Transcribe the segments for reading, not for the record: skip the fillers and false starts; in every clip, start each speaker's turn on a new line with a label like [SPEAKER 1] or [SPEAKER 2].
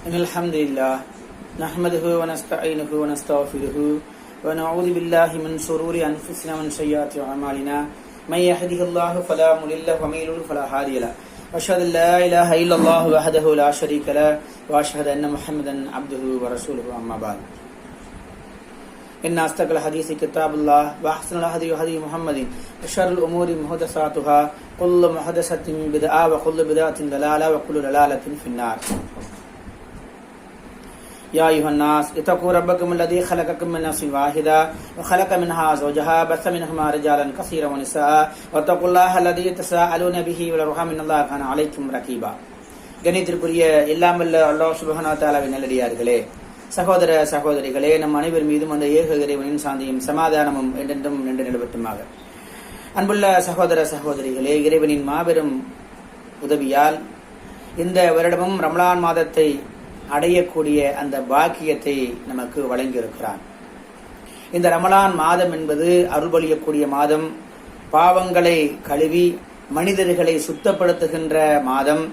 [SPEAKER 1] إن الحمد لله نحمده ونستعينه ونستغفره ونعوذ بالله من شرور أنفسنا ومن سيئات أعمالنا من يهده الله فلا مضل له ومن يضلل فلا هادي له وأشهد أن لا إله إلا الله وحده لا شريك له وأشهد أن محمدا عبده ورسوله أما بعد إن أصدق الحديث كتاب الله وأحسن الهدي هدي محمد وشر الأمور محدثاتها كل محدثة بدعة وكل بدعة ضلالة وكل ضلالة في النار يا أيها الناس اتقوا ربكم الذي خلقكم من نفس واحدة وخلق منها زوجها بث منهما رجالا كثيرا ونساء واتقوا الله الذي تساءلون به والأرحام إن الله كان عليكم رقيبا. கணித்திற்குரிய எல்லாம் வல்ல அல்லாஹ் சுப்ஹானஹு வ தஆலாவின் நல்லடியார்களே, சகோதர சகோதரிகளே, நம் அனைவர் மீதும் அந்த ஏக இறைவனின் சாந்தியும் சமாதானமும் என்றென்றும் நின்று நிலவட்டுமாக. அன்புள்ள சகோதர சகோதரிகளே, இறைவனின் மாபெரும் உதவியால் இந்த வருடமும் ரமலான் மாதத்தை அடையக்கூடிய அந்த பாக்கியத்தை நமக்கு வழங்கியிருக்கிறான். இந்த ரமலான் மாதம் என்பது அருள்பொழியக்கூடிய மாதம், பாவங்களை கழுவி மனிதர்களை சுத்தப்படுத்துகின்ற மாதம்,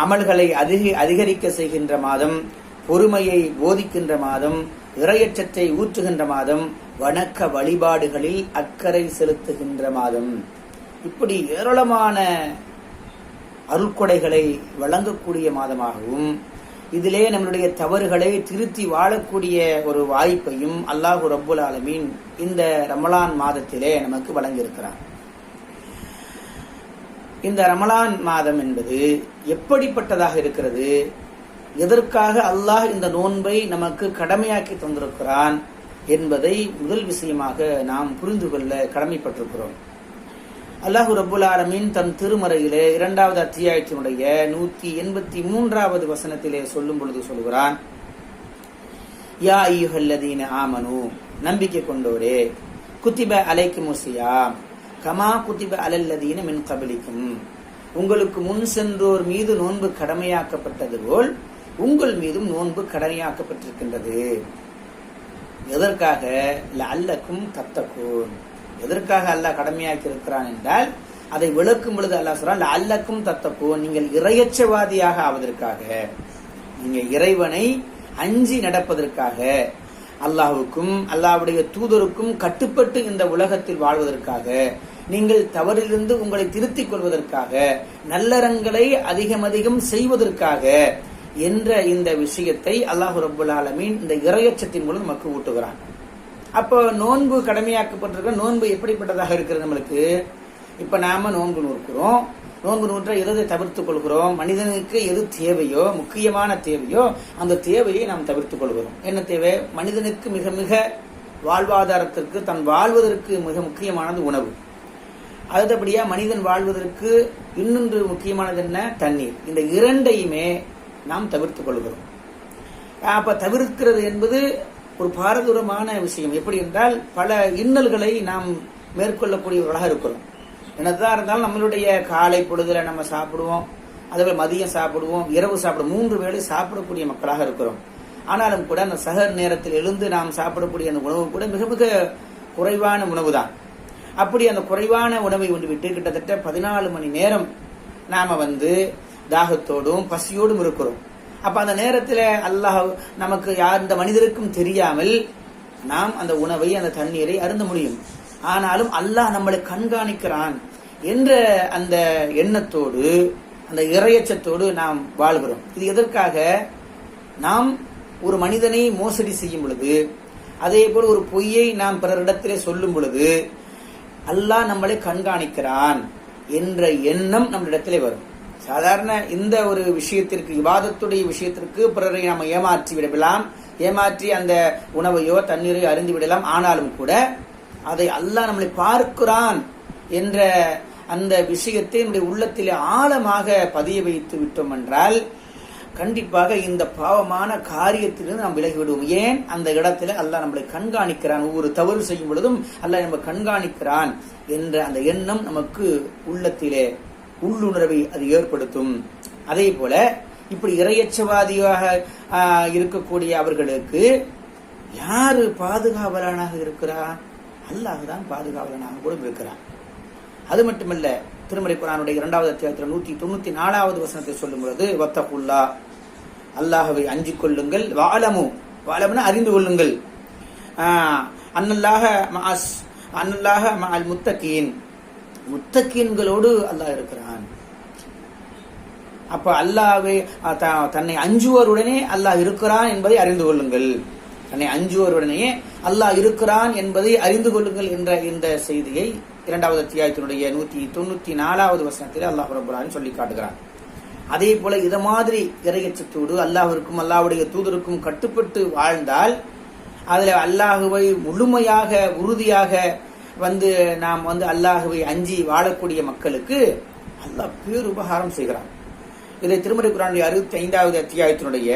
[SPEAKER 1] அமல்களை அதிகரிக்க செய்கின்ற மாதம், பொறுமையை போதிக்கின்ற மாதம், இறையச்சத்தை ஊற்றுகின்ற மாதம், வணக்க வழிபாடுகளில் அக்கறை செலுத்துகின்ற மாதம். இப்படி ஏராளமான அருள்கொடைகளை வழங்கக்கூடிய மாதமாகவும், இதிலே நம்மளுடைய தவறுகளை திருத்தி வாழக்கூடிய ஒரு வாய்ப்பையும் அல்லாஹு ரப்புல் ஆலமீன் இந்த ரமலான் மாதத்திலே நமக்கு வழங்கியிருக்கிறார். இந்த ரமலான் மாதம் என்பது எப்படிப்பட்டதாக இருக்கிறது, எதற்காக அல்லாஹ் இந்த நோன்பை நமக்கு கடமையாக்கி தந்திருக்கிறான் என்பதை முதல் விஷயமாக நாம் புரிந்து கொள்ள கடமைப்பட்டிருக்கிறோம். அல்லாஹு ரப்புல் ஆலமீன் தன் திருமறையிலே 2வது அத்தியாயத்தினுடைய 183வது வசனத்திலே சொல்லும் பொழுது சொல்கிறான், யா அய்யுஹல்லதீன ஆமனு, நம்பிக்கை கொண்டோரே, குத்திப அலைக்குமுஸ் ஸியாம் கமா குத்திப அலல்லதீன மின் கப்லிக்கும், உங்களுக்கு முன் சென்றோர் மீது நோன்பு கடமையாக்கப்பட்டது போல் உங்கள் மீதும் நோன்பு கடமையாக்கப்பட்டிருக்கின்றது. எதற்காக? லஅல்லக்கும் தத்தகூன், எதற்காக அல்லாஹ் கடமையாக்கி இருக்கிறான் என்றால் அதை விளக்கும் பொழுது அல்லாஹ் சொல்றான், லஅல்லக்கும் தத்தகூன், நீங்கள் இறையச்சவாதியாக ஆவதற்காக, நீங்க இறைவனை அஞ்சி நடப்பதற்காக, அல்லாஹ்வுக்கும் அல்லாஹ்வுடைய தூதருக்கும் கட்டுப்பட்டு இந்த உலகத்தில் வாழ்வதற்காக, நீங்கள் தவறிலிருந்து உங்களை திருத்திக் கொள்வதற்காக, நல்லறங்களை அதிகம் செய்வதற்காக என்ற இந்த விஷயத்தை அல்லாஹ் ரப்புல் ஆலமீன் இந்த இறையச்சத்தின் மூலம் நமக்கு ஊட்டுகிறான். அப்போ நோன்பு கடமையாக்கப்பட்டிருக்க நோன்பு எப்படிப்பட்டதாக இருக்கிறது நம்மளுக்கு? இப்ப நாம நோன்பு நோக்கிறோம், நோன்பு நோற்ற எதை தவிர்த்துக் கொள்கிறோம்? மனிதனுக்கு எது தேவையோ, முக்கியமான தேவையோ அந்த தேவையை நாம் தவிர்த்துக் கொள்கிறோம். என்ன தேவை? மனிதனுக்கு மிக மிக வாழ்வாதாரத்திற்கு, தன் வாழ்வதற்கு மிக முக்கியமானது உணவு. அடுத்தபடியா மனிதன் வாழ்வதற்கு இன்னொன்று முக்கியமானது என்ன? தண்ணீர். இந்த இரண்டையுமே நாம் தவிர்த்துக் கொள்கிறோம். அப்ப தவிர்க்கிறது என்பது ஒரு பாரதூரமான விஷயம். எப்படி என்றால் பல இன்னல்களை நாம் மேற்கொள்ளக்கூடியவர்களாக இருக்கிறோம். என்னதான் இருந்தாலும் நம்மளுடைய காலை பொழுதுல நம்ம சாப்பிடுவோம், அதேபோல மதியம் சாப்பிடுவோம், இரவு சாப்பிடுவோம், 3 வேளை சாப்பிடக்கூடிய மக்களாக இருக்கிறோம். ஆனாலும் கூட அந்த சஹர் நேரத்தில் எழுந்து நாம் சாப்பிடக்கூடிய அந்த உணவு கூட மிக மிக குறைவான உணவு தான். அப்படி அந்த குறைவான உணவை விட்டு கிட்டத்தட்ட 14 மணி நேரம் நாம தாகத்தோடும் பசியோடும் இருக்கிறோம். அப்ப அந்த நேரத்தில் அல்லாஹ் நமக்கு இந்த மனிதருக்கும் தெரியாமல் நாம் அந்த உணவை, அந்த தண்ணீரை அருந்த முடியும். ஆனாலும் அல்லாஹ் நம்மளை கண்காணிக்கிறான் என்ற அந்த எண்ணத்தோடு, அந்த இறையச்சத்தோடு நாம் வாழ்கிறோம். இது எதற்காக? நாம் ஒரு மனிதனை மோசடி செய்யும் பொழுது, அதே போல ஒரு பொய்யை நாம் பிறரிடத்திலே சொல்லும் பொழுது அல்லாஹ் நம்மளை கண்காணிக்கிறான் என்ற எண்ணம் நம்மளிடத்திலே வரும். சாதாரண இந்த ஒரு விஷயத்திற்கு, இபாதத்துடைய விஷயத்திற்கு பிறரை நாம் ஏமாற்றி விடலாம், ஏமாற்றி அந்த உணவையோ தண்ணீரையோ அருந்தி விடலாம். ஆனாலும் கூட அதை அல்லாஹ் நம்மளை பார்க்கிறான் என்ற அந்த விஷயத்தை நம்முடைய உள்ளத்திலே ஆழமாக பதிய வைத்து விட்டோம் என்றால் கண்டிப்பாக இந்த பாவமான காரியத்திலிருந்து நாம் விலகிவிடுவோம். ஏன்? அந்த இடத்துல அல்லாஹ் நம்மளை கண்காணிக்கிறான், ஒவ்வொரு தவறு செய்யும் பொழுதும் அல்லாஹ் நம்ம கண்காணிக்கிறான் என்ற அந்த எண்ணம் நமக்கு உள்ளத்திலே உள்ளுணர்வை அது ஏற்படுத்தும். அதே போல இப்படி இறையச்சவாதியாக இருக்கக்கூடிய அவர்களுக்கு யாரு பாதுகாவலனாக இருக்கிறார்? அல்லாஹ் தான் பாதுகாவலனாக கூட இருக்கிறார். அது மட்டுமல்ல, திருமறை குர்ஆனுடைய 2வது அத்தியாயத்தில் 194வது வசனத்தை சொல்லும் பொழுது, வத்தகுல்லா அல்லாஹ்வை அஞ்சிக் கொள்ளுங்கள். வாலமுனா அறிந்து கொள்ளுங்கள். அன்னல்லாஹ மஅல் முத்தகீன், முத்தகீன்களோடு அல்லாஹ் இருக்கிறான். அப்ப அல்லாஹ்வை தன்னை அஞ்சுவோருடனே அல்லாஹ் இருக்கிறான் என்பதை அறிந்து கொள்ளுங்கள். தன்னை அஞ்சுவோருடனே அல்லாஹ் இருக்கிறான் என்பதை அறிந்து கொள்ளுங்கள் என்ற இந்த செய்தியை 2வது அத்தியாயத்தினுடைய 194வது வசனத்தில் அல்லாஹ் ரப்பல் ஆலமீன் சொல்லி காட்டுகிறான். அதே போல இத மாதிரி இறையச்சத்தோடு அல்லாஹ்விற்கும் அல்லாஹ்வுடைய தூதருக்கும் கட்டுப்பட்டு வாழ்ந்தால் அதுல அல்லாஹுவை முழுமையாக உறுதியாக நாம் அல்லாஹுவை அஞ்சி வாழக்கூடிய மக்களுக்கு அல்லாஹ் பேருபகாரம் செய்கிறான். இதை திருமறை குர்ஆனுடைய 65வது அத்தியாயத்தினுடைய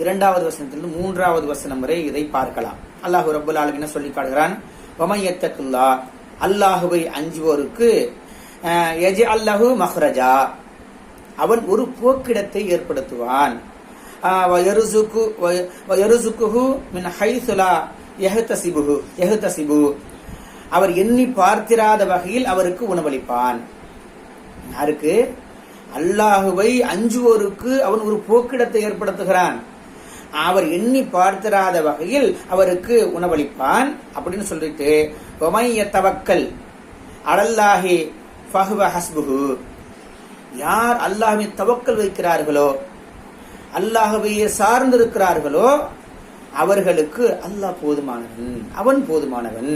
[SPEAKER 1] 2வது வசனத்திலிருந்து 3வது வசனம் வரை இதை பார்க்கலாம். அல்லாஹ் ரப்பல் ஆலமீன் சொல்லி காட்டுகிறான், வமன் யத்தகில்லாஹ், அல்லாஹுவை அஞ்சுவோருக்கு யஜ்அல் லஹு மக்ரஜா, அவன் ஒரு போக்கிடத்தை ஏற்படுத்துவான். வயர்சுகுஹு மின் ஹைஸு லா யஹ்தஸிபு, அவர் எண்ணி பார்த்திராத வகையில் அவருக்கு உணவளிப்பான். யாருக்கு? அல்லாஹுவை அஞ்சுவோருக்கு அவன் ஒரு போக்கிடத்தை ஏற்படுத்துகிறான். அவர் எண்ணி பார்த்திராத வகையில் அவருக்கு உணவளிப்பான் அப்படின்னு சொல்லிட்டு, வமன் யதவக்கல் அலல்லாஹி ஃபஹுவ ஹஸ்புஹு, யார் அல்லாஹ்வின் தவக்கல் வைக்கிறார்களோ, அல்லாஹ்வையே சார்ந்திருக்கிறார்களோ அவர்களுக்கு அல்லாஹ் போதுமானவன், அவன் போதுமானவன்.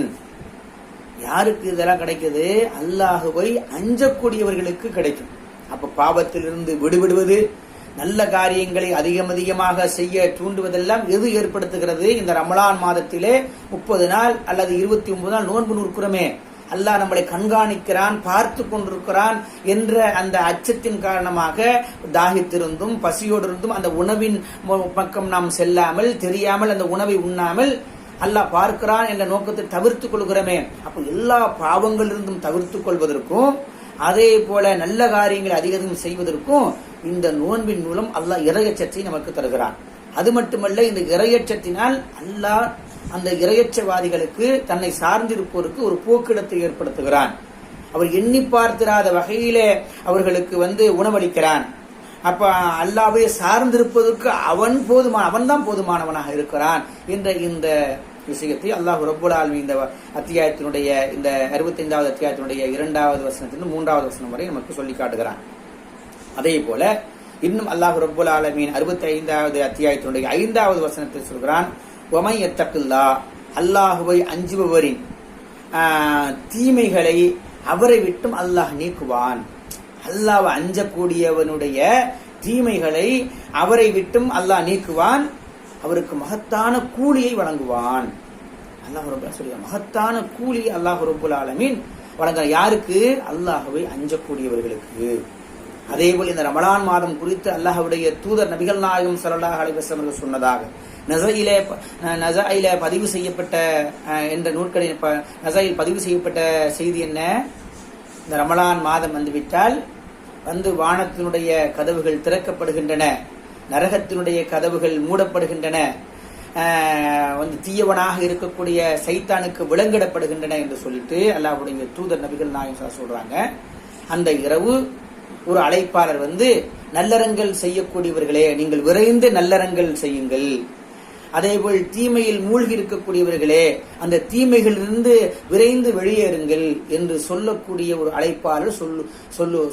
[SPEAKER 1] யாருக்கு இதெல்லாம் கிடைக்குது? அல்லாஹுவை அஞ்சக்கூடியவர்களுக்கு கிடைக்கும். அப்ப பாவத்திலிருந்து விடுபடுவது, நல்ல காரியங்களை அதிகமாக செய்ய தூண்டுவதெல்லாம் எது ஏற்படுத்துகிறது? இந்த ரமலான் மாதத்திலே 30 நாள் அல்லது 29 நாள் நோன்பு நூற்குறமே, அல்லாஹ் நம்மளை கண்காணிக்கிறான், பார்த்து கொண்டிருக்கிறான் என்ற அந்த அச்சத்தின் காரணமாக தாகித்திருந்தும் பசியோடு இருந்தும் அந்த உணவின் பக்கம் நாம் செல்லாமல், தெரியாமல் அந்த உணவை உண்ணாமல் அல்லாஹ் பார்க்கிறான் என்ற நோக்கத்தை தவிர்த்து கொள்கிறோமே. அப்ப எல்லா பாவங்களிலிருந்தும் தவிர்த்து கொள்வதற்கும் அதே போல நல்ல காரியங்களை அதிகம் செய்வதற்கும் இந்த நோன்பின் மூலம் அல்லாஹ் இறையச்சத்தை நமக்கு தருகிறான். அது மட்டுமல்ல, இந்த இறையச்சத்தினால் அல்லாஹ் அந்த இறையச்சவாதிகளுக்கு, தன்னை சார்ந்திருப்போருக்கு ஒரு போக்கிடத்தை ஏற்படுத்துகிறான். அவர் எண்ணி பார்த்திராத வகையிலே அவர்களுக்கு உணவளிக்கிறான். அப்ப அல்லாஹ்வை சார்ந்திருப்பதற்கு அவன் தான் போதுமானவனாக இருக்கிறான் என்ற இந்த விஷயத்தை அல்லாஹ் ரப்பல் ஆலமீன் இந்த அத்தியாயத்தினுடைய இந்த 65வது அத்தியாயத்தினுடைய 2வது வசனத்திலிருந்து 3வது வசனம் வரை நமக்கு சொல்லி காட்டுகிறான். அதே போல இன்னும் அல்லாஹ் ரப்பல் ஆலமீன் 65வது அத்தியாயத்தினுடைய 5வது வசனத்தில் சொல்கிறான், வமன் யத்தகில்லாஹ், அல்லாஹுவை அஞ்சுபவரின் தீமைகளை அவரை விட்டும் அல்லாஹ் நீக்குவான். அல்லாஹ்வை அஞ்சக்கூடியவனுடைய தீமைகளை அவரை விட்டும் அல்லாஹ் நீக்குவான், அவருக்கு மகத்தான கூலியை வழங்குவான். அல்லாஹ் ரப்பல் சொல்லுவான், மகத்தான கூலி அல்லாஹ் ரப்பல் ஆலமீன் வழங்குற யாருக்கு? அல்லாஹ்வை அஞ்சக்கூடியவர்களுக்கு. அதே போல் இந்த ரமலான் மாதம் குறித்து அல்லாஹ்வுடைய தூதர் நபிகள் நாயகம் ஸல்லல்லாஹு அலைஹி வஸல்லம் சொன்னதாக நஸாயில பதிவு செய்யப்பட்ட என்ற நூற்களில் நஸாயில் பதிவு செய்யப்பட்ட செய்தி என்ன? இந்த ரமலான் மாதம் வந்துவிட்டால் வானத்தினுடைய கதவுகள் திறக்கப்படுகின்றன, நரகத்தினுடைய கதவுகள் மூடப்படுகின்றன, தீயவனாக இருக்கக்கூடிய சைத்தானுக்கு விலங்கிடப்படுகின்றன என்று சொல்லிட்டு அல்லாஹ்வுடைய தூதர் நபிகள் நாயகம் சொல்றாங்க. அந்த இரவு ஒரு அழைப்பாளர் நல்லறங்கள் செய்யக்கூடியவர்களே, நீங்கள் விரைந்து நல்லறங்கள் செய்யுங்கள். அதேபோல் தீமையில் மூழ்கி இருக்கக்கூடியவர்களே, அந்த தீமைகளிலிருந்து விரைந்து வெளியேறுங்கள் என்று சொல்லக்கூடிய ஒரு அழைப்பாளர்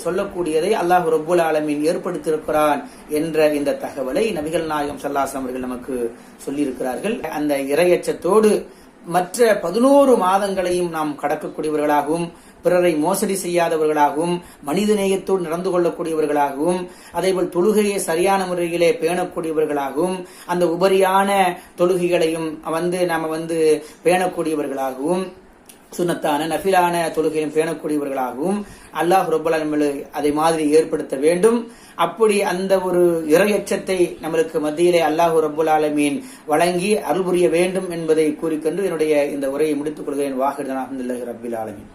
[SPEAKER 1] சொல்லக்கூடியதை அல்லாஹ் ரப்பல் ஆலமீன் ஏற்படுத்தியிருக்கிறான் என்ற இந்த தகவலை நபிகள் நாயகம் ஸல்லல்லாஹு அலைஹி வஸல்லம் அவர்கள் நமக்கு சொல்லியிருக்கிறார்கள். அந்த இறையச்சத்தோடு மற்ற 11 மாதங்களையும் நாம் கடக்கக்கூடியவர்களாகவும், பிறரை மோசடி செய்யாதவர்களாகவும், மனித நேயத்தோடு நடந்து கொள்ளக்கூடியவர்களாகவும், அதேபோல் தொழுகையை சரியான முறையிலே பேணக்கூடியவர்களாகவும், அந்த உபரியான தொழுகைகளையும் நாம பேணக்கூடியவர்களாகவும், சுன்னத்தான நஃபிலான தொழுகையும் பேணக்கூடியவர்களாகவும் அல்லாஹ் ரப்பல் ஆலமீன் அதை மாதிரி ஏற்படுத்த வேண்டும். அப்படி அந்த ஒரு இறையச்சத்தை நம்மளுக்கு மத்தியிலே அல்லாஹ் ரப்பல் ஆலமீன் வழங்கி அருள் புரிய வேண்டும் என்பதை கூறிக்கொண்டு என்னுடைய இந்த உரையை முடித்துக் கொள்கிறேன். வாஹிர் அல்ஹம்துலில்லாஹி ரப்பில் ஆலமீன்.